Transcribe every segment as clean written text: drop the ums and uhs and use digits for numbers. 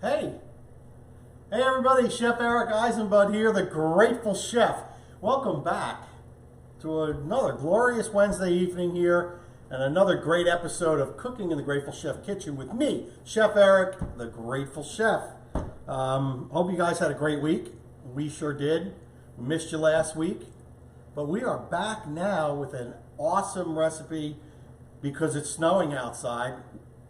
Hey! Hey everybody, Chef Eric Eisenbud here, the Grateful Chef. Welcome back to another glorious Wednesday evening here and another great episode of Cooking in the Grateful Chef Kitchen with me, Chef Eric, the Grateful Chef. Hope you guys had a great week. We sure did. We missed you last week. But we are back now with an awesome recipe because it's snowing outside.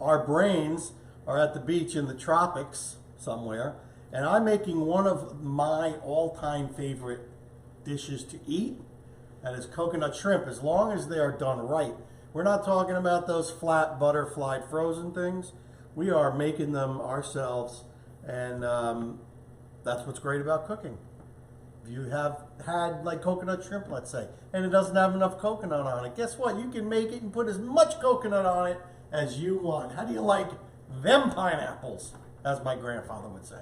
Our brains are at the beach in the tropics somewhere, and I'm making one of my all-time favorite dishes to eat. That is coconut shrimp, as long as they are done right. We're not talking about those flat butterfly frozen things. We are making them ourselves, and that's what's great about cooking. If you have had like coconut shrimp, let's say, and it doesn't have enough coconut on it, guess what? You can make it and put as much coconut on it as you want. How do you like them pineapples, as my grandfather would say?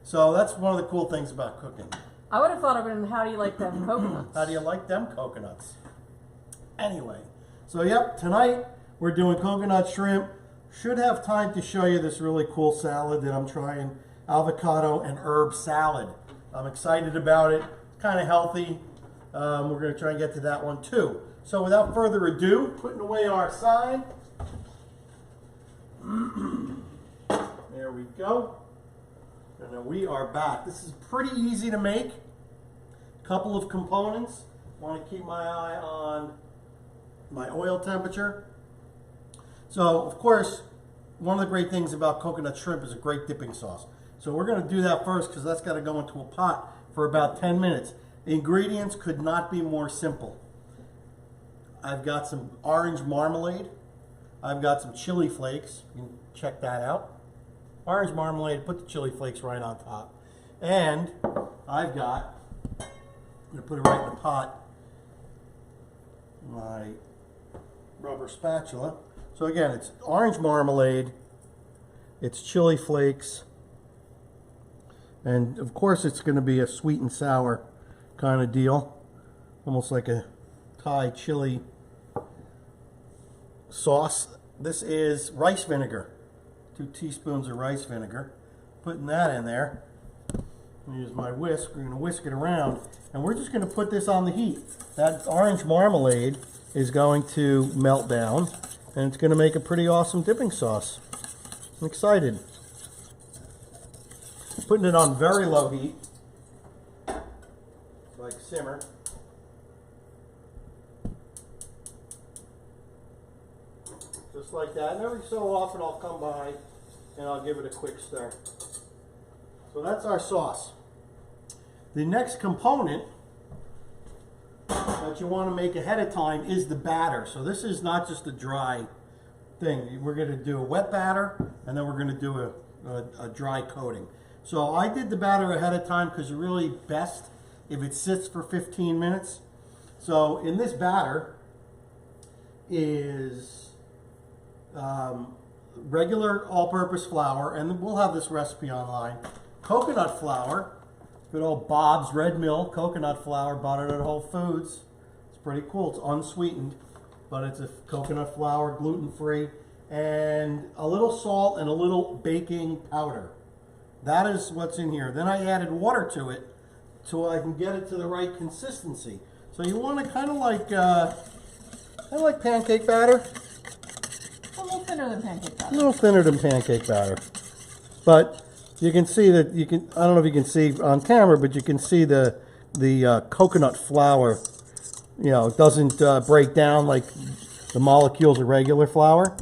So that's one of the cool things about cooking. I would have thought of it in how do you like them coconuts? How do you like them coconuts? Anyway, so yep, tonight we're doing coconut shrimp. Should have time to show you this really cool salad that I'm trying, avocado and herb salad. I'm excited about it. It's kind of healthy. We're going to try and get to that one too. So without further ado, putting away our side. There we go. And then we are back. This is pretty easy to make. Couple of components. Want to keep my eye on my oil temperature. So, of course, one of the great things about coconut shrimp is a great dipping sauce. So we're going to do that first because that's got to go into a pot for about 10 minutes. The ingredients could not be more simple. I've got some orange marmalade. I've got some chili flakes. You can check that out. Orange marmalade, put the chili flakes right on top. And I've got, I'm going to put it right in the pot, my rubber spatula. So again, it's orange marmalade, it's chili flakes, and of course it's going to be a sweet and sour kind of deal, almost like a Thai chili sauce. This is rice vinegar, 2 teaspoons of rice vinegar. Putting that in there. Use my whisk. We're going to whisk it around, and we're just going to put this on the heat. That orange marmalade is going to melt down, and it's going to make a pretty awesome dipping sauce. I'm excited. Putting it on very low heat, like simmer. Just like that. And every so often I'll come by and I'll give it a quick stir. So that's our sauce. The next component that you want to make ahead of time is the batter. So this is not just a dry thing. We're going to do a wet batter, and then we're going to do a dry coating. So I did the batter ahead of time because it's really best if it sits for 15 minutes. So in this batter is regular all-purpose flour, and we'll have this recipe online. Coconut flour, good old Bob's Red Mill coconut flour, bought it at Whole Foods. It's pretty cool. It's unsweetened, but it's a coconut flour, gluten-free, and a little salt and a little baking powder. That is what's in here. Then I added water to it so I can get it to the right consistency. So you want to kind of like pancake batter. A little thinner than pancake batter. A little thinner than pancake batter. But you can see that I don't know if you can see on camera, but you can see the coconut flour, you know, it doesn't break down like the molecules of regular flour.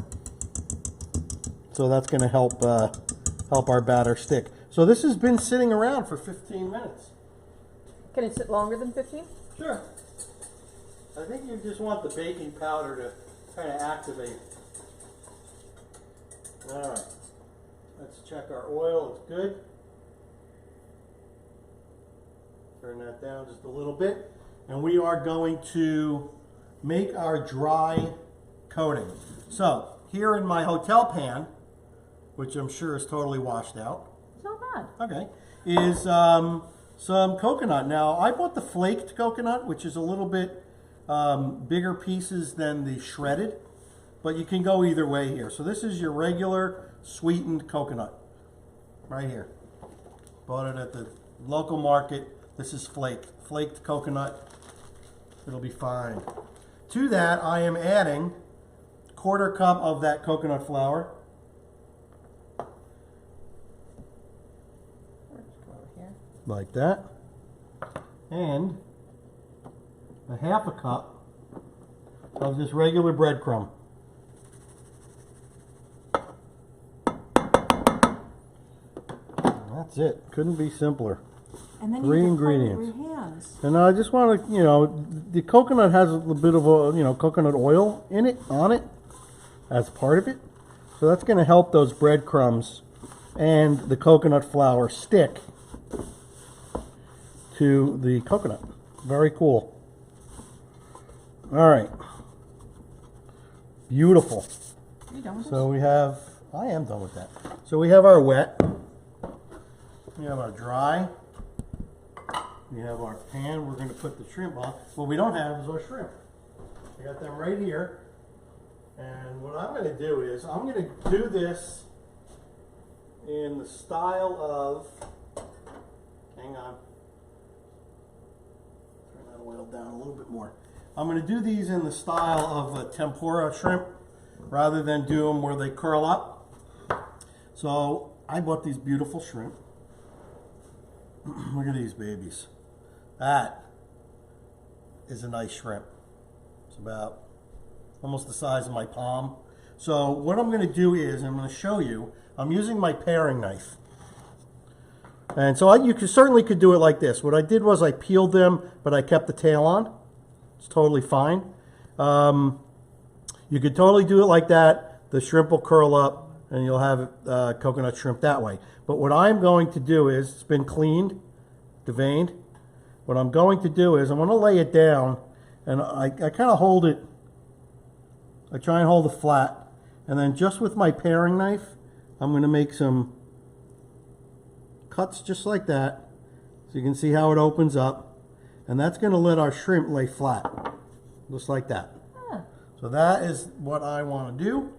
So that's going to help our batter stick. So this has been sitting around for 15 minutes. Can it sit longer than 15? Sure. I think you just want the baking powder to kind of activate. All right. Let's check our oil. It's good. Turn that down just a little bit. And we are going to make our dry coating. So here in my hotel pan, which I'm sure is totally washed out. It's not bad. Okay. Is some coconut. Now I bought the flaked coconut, which is a little bit bigger pieces than the shredded. But you can go either way here. So this is your regular sweetened coconut. right here. Bought it at the local market. This is flaked coconut. It'll be fine. To that, I am adding 1/4 cup of that coconut flour. Like that. And a 1/2 cup of this regular breadcrumb. That's it. Couldn't be simpler. And then 3 you ingredients. With your hands. And I just want to, you know, the coconut has a little bit of a, you know, coconut oil in it, on it, as part of it. So that's going to help those breadcrumbs and the coconut flour stick to the coconut. Very cool. All right. Beautiful. Are you done with So we have, I am done with that. So we have our wet. We have our dry. We have our pan. We're going to put the shrimp on. What we don't have is our shrimp. I got them right here. And what I'm going to do is, I'm going to do this in the style of, hang on. Turn that oil down a little bit more. I'm going to do these in the style of a tempura shrimp rather than do them where they curl up. So I bought these beautiful shrimp. Look at these babies. That is a nice shrimp. It's about almost the size of my palm. So what I'm going to do is, I'm going to show you, I'm using my paring knife. And so you certainly could do it like this. What I did was I peeled them, but I kept the tail on. It's totally fine. You could totally do it like that. The shrimp will curl up and you'll have coconut shrimp that way. But what I'm going to do is, it's been cleaned, deveined. What I'm going to do is I'm going to lay it down and I kind of hold it, I try and hold it flat. And then just with my paring knife, I'm going to make some cuts just like that. So you can see how it opens up. And that's going to let our shrimp lay flat, just like that. Huh. So that is what I want to do.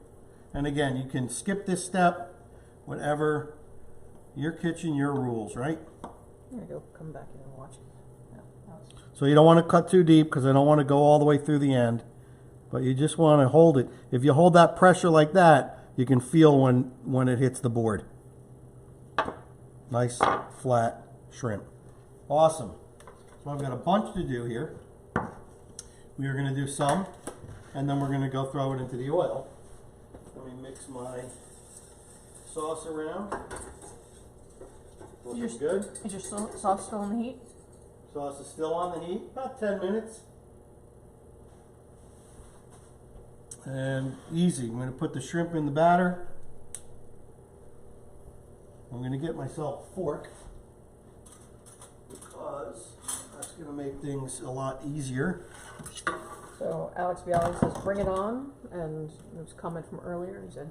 And again, you can skip this step, whatever, your kitchen, your rules, right? I'm going to go come back in and watch it. Yeah, So you don't want to cut too deep because I don't want to go all the way through the end. But you just want to hold it. If you hold that pressure like that, you can feel when it hits the board. Nice, flat shrimp. Awesome. So I've got a bunch to do here. We are going to do some, and then we're going to go throw it into the oil. Let me mix my sauce around. Looking good. Is your sauce still in the heat? Sauce is still on the heat, about 10 minutes. And easy. I'm going to put the shrimp in the batter. I'm going to get myself a fork because that's going to make things a lot easier. So Alex Bialy says, bring it on. And there was a comment from earlier. He said,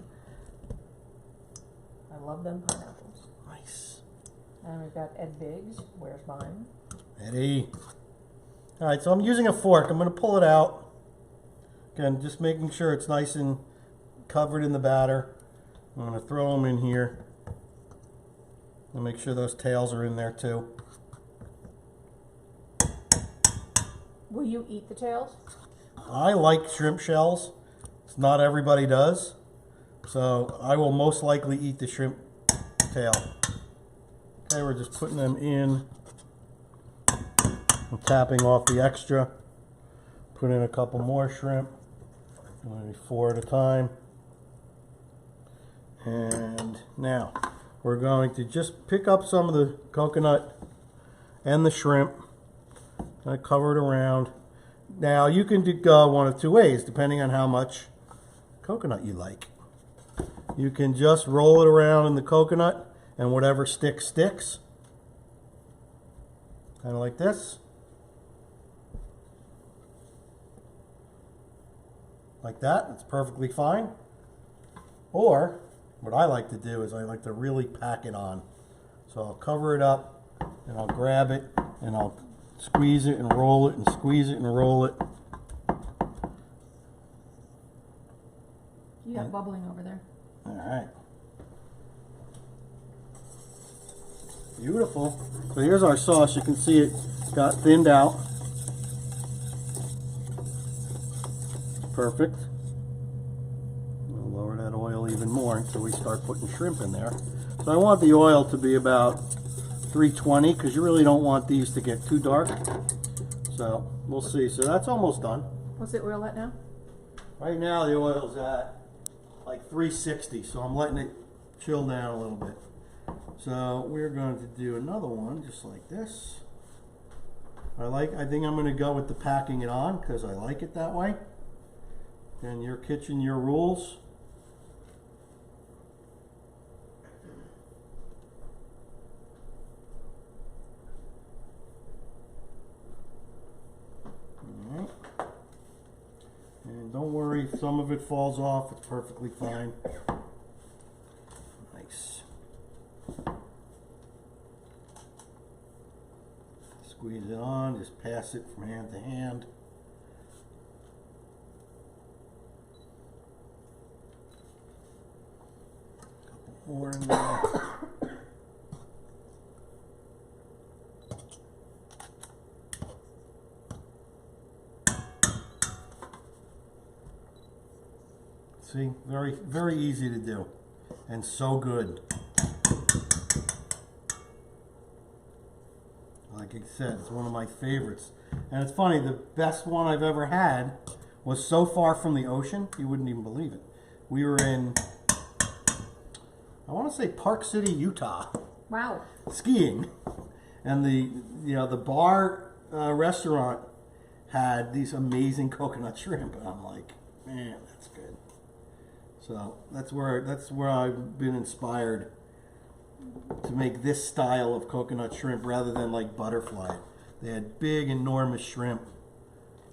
I love them pineapples. Nice. And we've got Ed Biggs. Where's mine? Eddie. All right, so I'm using a fork. I'm going to pull it out. Again, just making sure it's nice and covered in the batter. I'm going to throw them in here. And make sure those tails are in there too. Will you eat the tails? I like shrimp shells. Not everybody does. So I will most likely eat the shrimp tail. Okay, we're just putting them in. I'm tapping off the extra. Put in a couple more shrimp. Maybe 4 at a time. And now we're going to just pick up some of the coconut and the shrimp. I cover it around. Now you can go one of two ways depending on how much coconut you like. You can just roll it around in the coconut and whatever sticks, sticks. Kind of like this. Like that, it's perfectly fine. Or, what I like to do is I like to really pack it on. So I'll cover it up, and I'll grab it, and I'll squeeze it and roll it, and squeeze it and roll it. You got bubbling over there. All right. Beautiful. So here's our sauce. You can see it got thinned out. Perfect. We'll lower that oil even more until we start putting shrimp in there. So I want the oil to be about 320 because you really don't want these to get too dark. So we'll see. So that's almost done. What's the oil at now? Right now the oil's at like 360, so I'm letting it chill down a little bit. So we're going to do another one just like this. I think I'm going to go with the packing it on because I like it that way. And your kitchen, your rules. All right. And don't worry if some of it falls off, it's perfectly fine. Nice. Squeeze it on, just pass it from hand to hand. Couple more in there. See, very, very easy to do and so good. Like I said, it's one of my favorites. And it's funny, the best one I've ever had was so far from the ocean, you wouldn't even believe it. We were in, I want to say Park City, Utah. Wow. Skiing. And the bar restaurant had these amazing coconut shrimp. And I'm like, man, that's good. So that's where I've been inspired to make this style of coconut shrimp rather than like butterfly. They had big, enormous shrimp.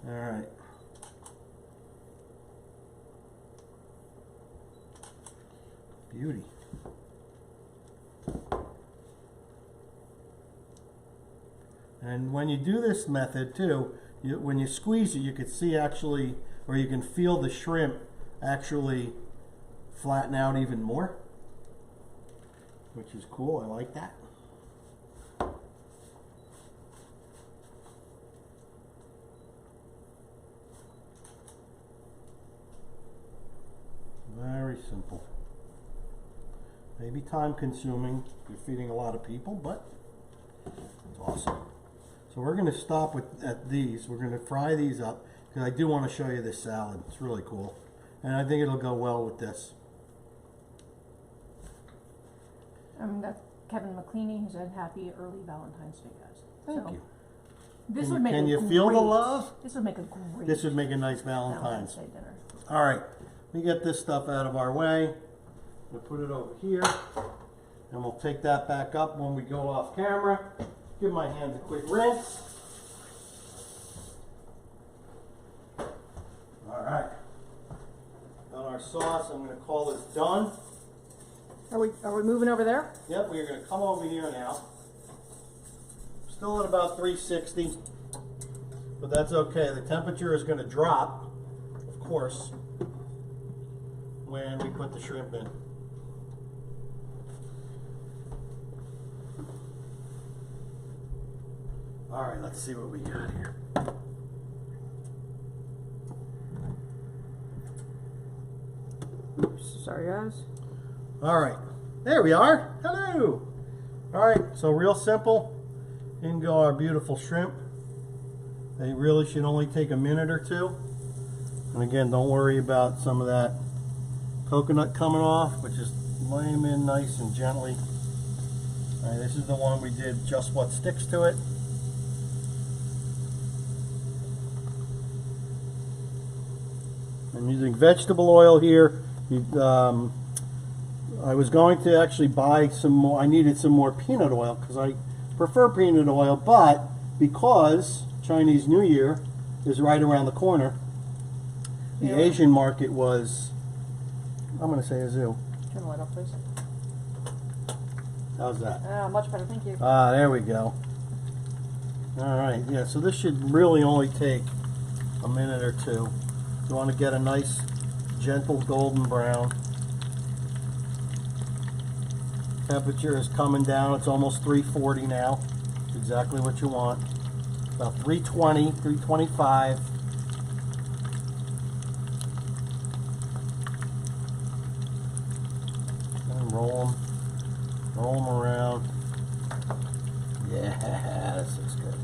All right. Beauty. And when you do this method too, when you squeeze it, you can see actually, or you can feel the shrimp actually flatten out even more, which is cool. I like that. Very simple. Maybe time consuming. You're feeding a lot of people, but it's awesome. So we're going to stop at these. We're going to fry these up because I do want to show you this salad. It's really cool. And I think it'll go well with this. That's Kevin McLeany, who said happy early Valentine's Day, guys. Thank you. This would make Can you feel the love? This would make a great. This would make a nice Valentine's Day dinner. All right, we get this stuff out of our way. We'll put it over here, and we'll take that back up when we go off camera. Give my hands a quick rinse. All right, got our sauce. I'm going to call this done. Are we moving over there? Yep, we're going to come over here now. Still at about 360, but that's okay. The temperature is going to drop, of course, when we put the shrimp in. All right, let's see what we got here. Oops, sorry guys. All right, there we are. Hello. All right, so real simple. In go our beautiful shrimp. They really should only take a minute or two. And again, don't worry about some of that coconut coming off, but just lay them in nice and gently. All right, this is the one we did just what sticks to it. I'm using vegetable oil here. I was going to actually buy some more. I needed some more peanut oil because I prefer peanut oil, but because Chinese New Year is right around the corner, the Asian market was, I'm going to say a zoo. Turn the light off, please. How's that? Much better, thank you. There we go. All right, yeah, so this should really only take a minute or two. You want to get a nice, gentle golden brown. Temperature is coming down. It's almost 340 now. It's exactly what you want. About 320, 325. And roll them around. Yeah, this looks good.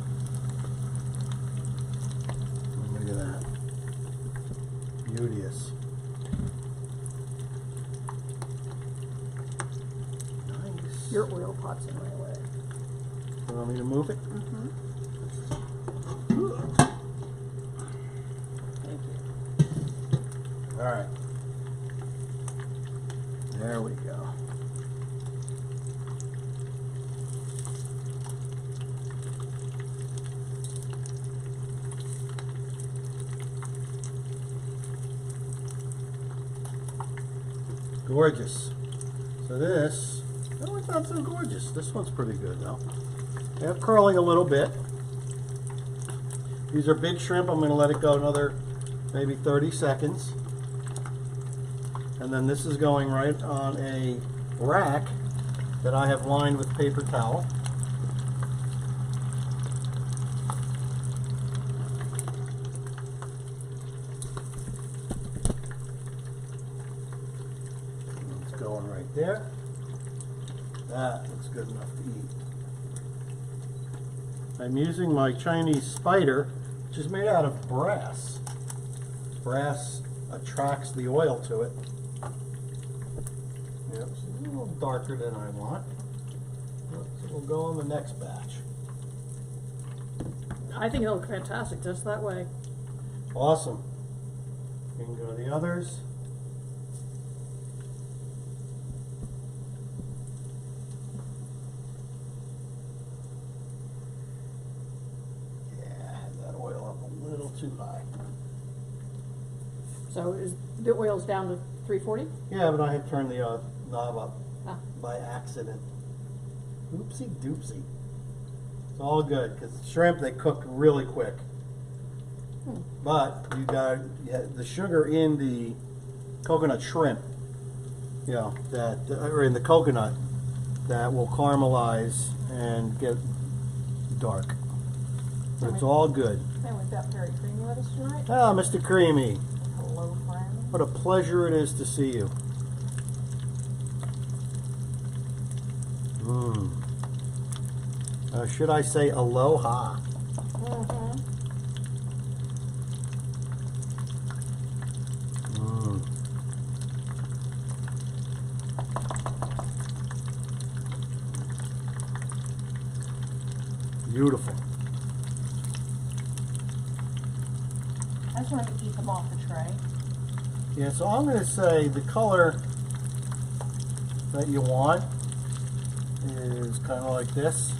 Look at that. Beauteous. Nice. Your oil pot's in my way. You want me to move it? Mm-hmm. Thank you. All right. There we go. Gorgeous. So this, oh, it's not so gorgeous. This one's pretty good though. They're curling a little bit. These are big shrimp. I'm going to let it go another maybe 30 seconds. And then this is going right on a rack that I have lined with paper towel. It's going right there. That looks good enough to eat. I'm using my Chinese spider, which is made out of brass. Brass attracts the oil to it. Yep, it's a little darker than I want. So we'll go on the next batch. I think it'll look fantastic just that way. Awesome. You can go to the others. Yeah, had that oil up a little too high. So is the oil's down to 340? Yeah, but I had turned the knob up Ah. by accident. Oopsie doopsie. It's all good because shrimp, they cook really quick. But you got the sugar in the coconut shrimp, that or in the coconut, that will caramelize and get dark. But it's all good. And we've got very creamy lettuce tonight. Ah, Mr. Creamy. Hello, friend. What a pleasure it is to see you. Should I say aloha? Mm-hmm. Beautiful. I just wanted to keep them off the tray. Yeah, so I'm going to say the color that you want is kind of like this.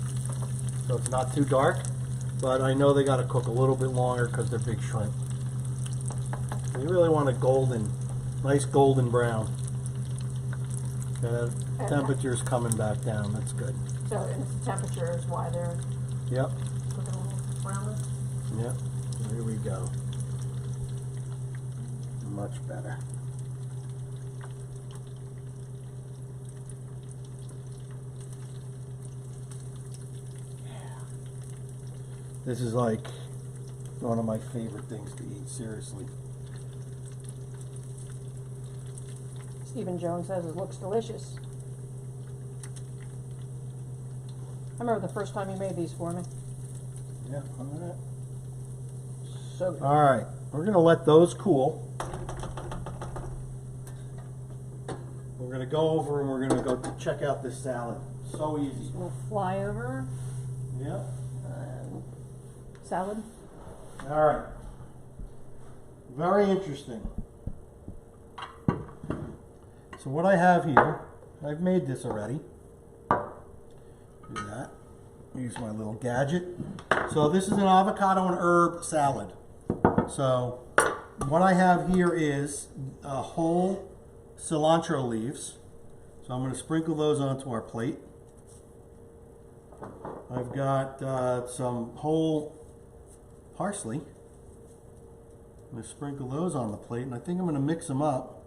So it's not too dark, but I know they got to cook a little bit longer because they're big shrimp. So you really want a golden, nice golden brown. The temperature's coming back down. That's good. So and the temperature is why they're Yep. cooking a little browner. Yep. Here we go. Much better. This is like one of my favorite things to eat, seriously. Stephen Jones says it looks delicious. I remember the first time you made these for me. Yeah, all right. So good. All right, we're gonna let those cool. We're gonna go over and we're gonna go check out this salad. So easy. We'll fly over. Yeah. Salad. All right. Very interesting. So what I have here, I've made this already. Do that. Use my little gadget. So this is an avocado and herb salad. So what I have here is whole cilantro leaves. So I'm going to sprinkle those onto our plate. I've got some whole parsley. I'm going to sprinkle those on the plate, and I think I'm going to mix them up.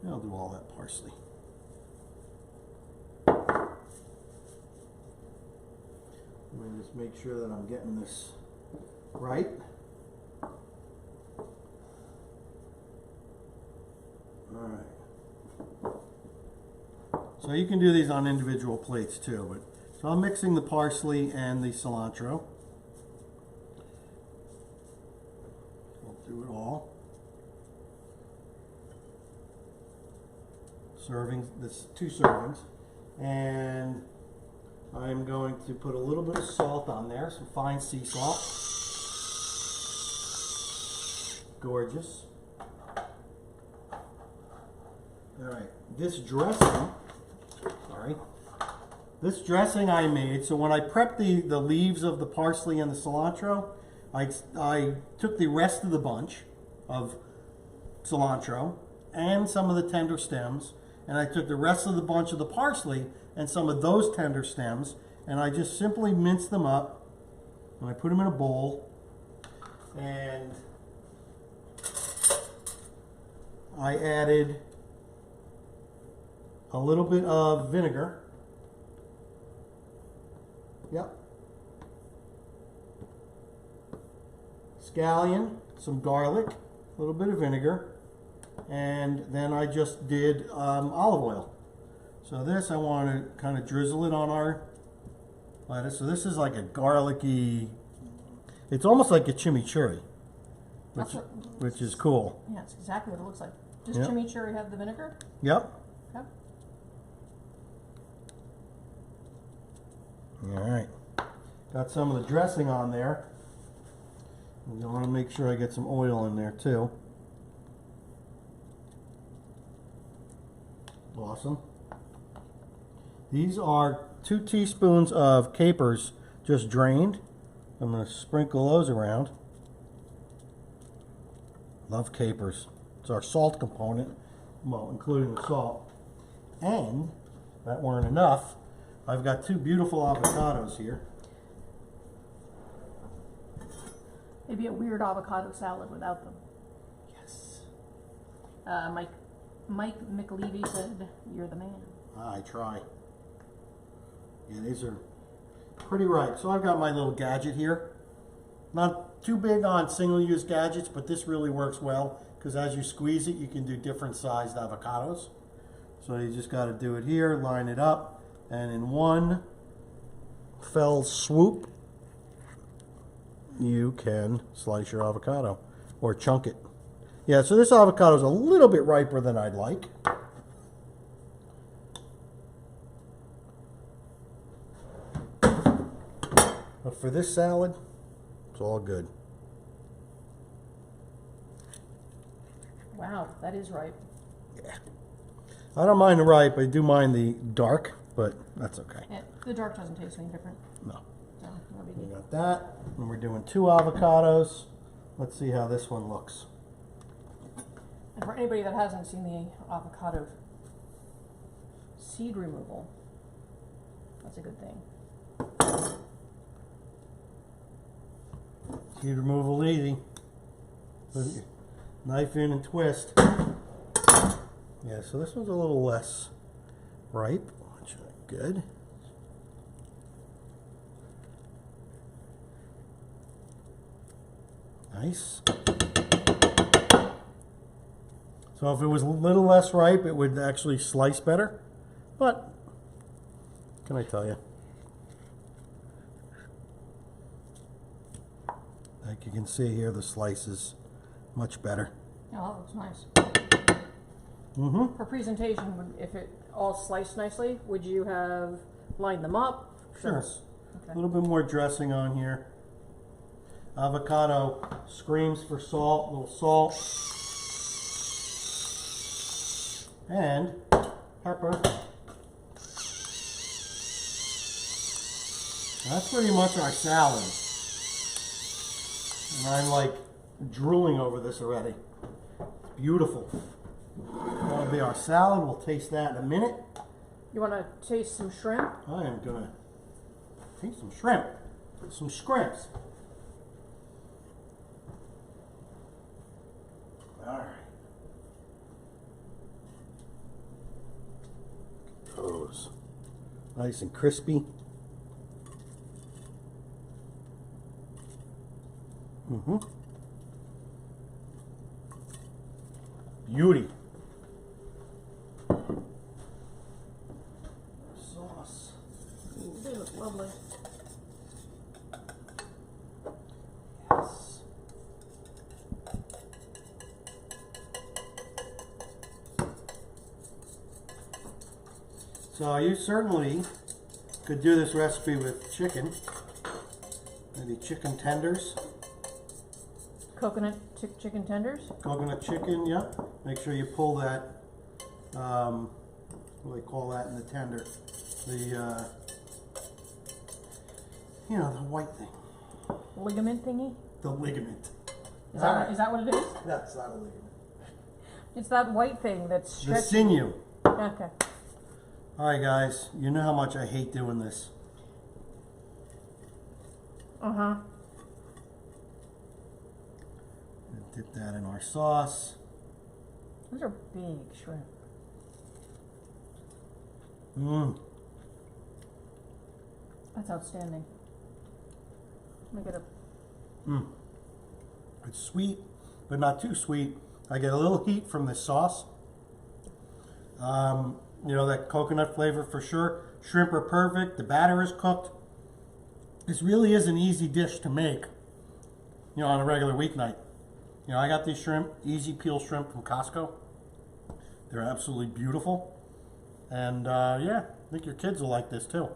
I'll do all that parsley. just make sure that I'm getting this right. Alright. So you can do these on individual plates too, but so I'm mixing the parsley and the cilantro. I'll do it all. Servings, this 2 servings. And I'm going to put a little bit of salt on there, some fine sea salt. Gorgeous. Alright, this dressing I made, so when I prepped the leaves of the parsley and the cilantro, I took the rest of the bunch of cilantro and some of the tender stems, and I took the rest of the bunch of the parsley and some of those tender stems, and I just simply minced them up, and I put them in a bowl, and I added a little bit of vinegar. Yep. Scallion, some garlic, a little bit of vinegar, and then I just did olive oil. So this, I want to kind of drizzle it on our lettuce. So this is like a garlicky, it's almost like a chimichurri, which is cool. Yeah, it's exactly what it looks like. Does chimichurri have the vinegar? Yep. Okay. Alright, got some of the dressing on there. You want to make sure I get some oil in there too. Awesome. These are 2 teaspoons of capers just drained. I'm going to sprinkle those around. Love capers. It's our salt component, well, including the salt. And, if that weren't enough, I've got 2 beautiful avocados here. Maybe a weird avocado salad without them. Yes. Mike McLevy said, "You're the man." I try. Yeah, these are pretty ripe. So I've got my little gadget here. Not too big on single-use gadgets, but this really works well because as you squeeze it, you can do different sized avocados. So you just got to do it here, line it up, and in one fell swoop, you can slice your avocado or chunk it. Yeah, so this avocado is a little bit riper than I'd like. But for this salad, it's all good. Wow, that is ripe. Yeah. I don't mind the ripe. I do mind the dark, but that's okay. Yeah, the dark doesn't taste any different. No. So, no We biggie. got that. And we're doing 2 avocados. Let's see how this one looks. And for anybody that hasn't seen the avocado seed removal, that's a good thing. Seed removal easy. Put your knife in and twist. Yeah, so this one's a little less ripe, which is good. Nice. So if it was a little less ripe, it would actually slice better. But, what can I tell you? Like you can see here, the slice is much better. Oh, that looks nice. Mm-hmm. For presentation, if it all sliced nicely, would you have lined them up? Sure. Okay. A little bit more dressing on here. Avocado screams for salt, a little salt. And pepper. And that's pretty much our salad. And I'm like drooling over this already. It's beautiful. That'll be our salad. We'll taste that in a minute. You want to taste some shrimp? I am gonna taste some shrimp. Some scrimps. Alright. Those. Nice and crispy. Mm-hmm. Beauty. Sauce. Ooh, they look lovely. Yes. So you certainly could do this recipe with chicken. Maybe chicken tenders. Coconut chicken tenders? Coconut chicken, yeah. Make sure you pull that, what do they call that in the tender? The, you know, the white thing. Ligament thingy? The ligament. Is that what it is? That's not a ligament. It's that white thing that's The stretchy. sinew. Okay. Alright guys, you know how much I hate doing this. Uh-huh. Dip that in our sauce. Those are big shrimp. Mmm. That's outstanding. Let me get a... Mmm. It's sweet, but not too sweet. I get a little heat from this sauce. You know, that coconut flavor for sure. Shrimp are perfect. The batter is cooked. This really is an easy dish to make, you know, on a regular weeknight. You know, I got these shrimp, easy peel shrimp from Costco. They're absolutely beautiful. And yeah, I think your kids will like this too.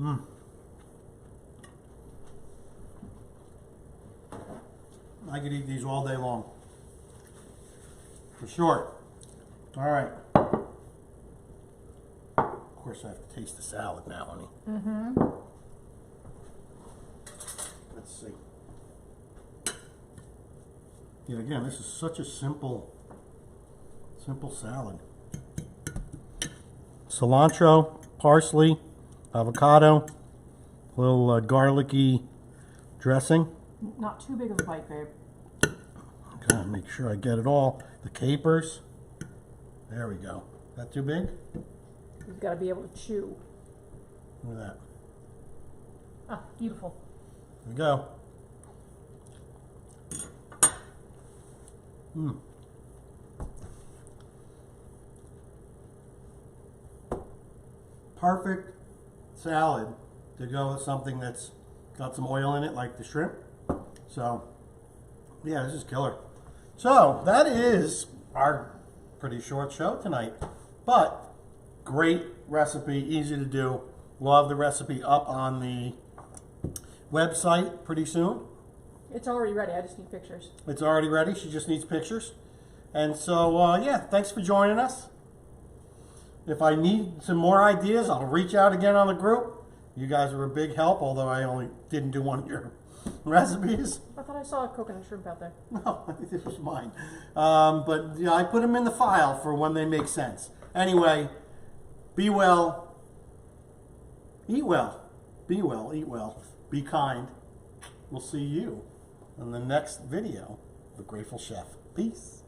Mmm. I could eat these all day long. For sure. All right. Of course, I have to taste the salad now, honey. Mm-hmm. Let's see. Yeah, again, this is such a simple salad. Cilantro, parsley, avocado, a little garlicky dressing. Not too big of a bite, babe. Okay, make sure I get it all. The capers. There we go. Is that too big? You've got to be able to chew. Look at that. Ah, beautiful. There we go. Mmm. Perfect salad to go with something that's got some oil in it, like the shrimp. So, yeah, this is killer. So, that is our pretty short show tonight. But, great recipe, easy to do. We'll have the recipe up on the website pretty soon. It's already ready. I just need pictures. It's already ready. She just needs pictures. And so, yeah, thanks for joining us. If I need some more ideas, I'll reach out again on the group. You guys were a big help, although I only didn't do one of your recipes. I thought I saw a coconut shrimp out there. No, I think this was mine. But yeah, I put them in the file for when they make sense. Anyway, be well, eat well, be well, eat well, be kind. We'll see you in the next video of The Grateful Chef. Peace.